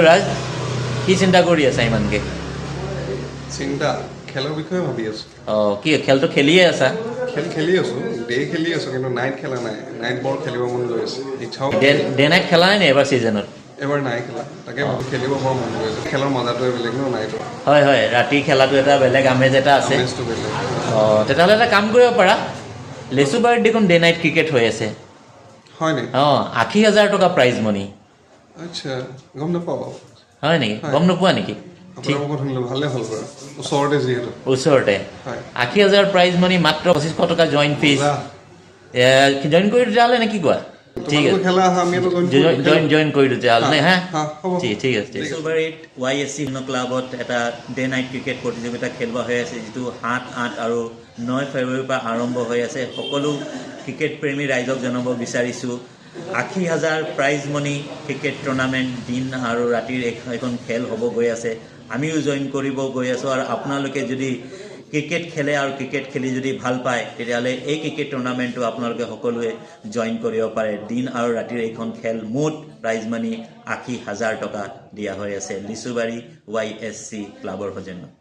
ৰাজ কি চিন্তা কৰি আছা ইমানকে? চিন্তা খেলৰ বিষয়ে ভাবি আছো। কি খেলটো খেলিয়ে আছা? খেলি আছো, ডে খেলি আছো, কিন্তু নাইট খেলা নাই। নাইট বল খেলিব মন গৈ আছে, ইচ্ছাও ডে নাইট খেলা নাই নি এবাৰ ছিজনত? এবাৰ নাই খেলা, তাকে খেলিব বৰ মন গৈ আছে। খেলৰ মজাটোৱে বেলেগ ন, নাইটৰ হয় হয়, ৰাতি খেলাটো এটা বেলেগ আমেজ এটা আছে। আমেজটো বেলেগ। তেতিয়াহ'লে এটা কাম কৰিব পাৰা, লেচুবাৰীত দেখোন ডে নাইট ক্ৰিকেট হৈ আছে। হয় নি? 80,000 টকা প্ৰাইজ মনি। আচ্ছা, গম নাপাওঁ। হয় নেকি? গম নোপোৱা নেকি? আপোনাৰ মুখত শুনিলোঁ, ভালে হ'ল বাৰু, ওচৰতে যিহেতু। ওচৰতে হয়। 80,000 প্ৰাইজ মনি, মাত্ৰ 2500 টকা জইন ফিজ। জইন কৰি তেতিয়াহ'লে নে কি কোৱা? ঠিক আছে, খেলা আহা, আমি জইন কৰি দিওঁ তেতিয়াহ'লে হা। হ'ব। ঠিক আছে। লেচুবাৰীত YSC ক্লাবত এটা ডে নাইট ক্ৰিকেট প্ৰতিযোগিতা খেলোৱা হৈ আছে, যিটো 7, 8 আৰু 9 ফেব্ৰুৱাৰীৰ পৰা আৰম্ভ হৈ আছে। সকলো ক্ৰিকেট প্ৰেমী ৰাইজক জনাব বিচাৰিছোঁ, 80,000 প্ৰাইজ মনি ক্ৰিকেট টুৰ্ণামেণ্ট, দিন আৰু ৰাতিৰ এখন খেল হ'ব গৈ আছে। আমিও জইন কৰিব গৈ আছোঁ, আৰু আপোনালোকে যদি ক্ৰিকেট খেলে আৰু ক্ৰিকেট খেলি যদি ভাল পায়, তেতিয়াহ'লে এই ক্ৰিকেট টুৰ্ণামেণ্টটো আপোনালোকে সকলোৱে জইন কৰিব পাৰে। দিন আৰু ৰাতিৰ এইখন খেল, মুঠ প্ৰাইজ মানি 80,000 টকা দিয়া হৈ আছে লেচুবাৰী YSC ক্লাবৰ সৌজন্যত।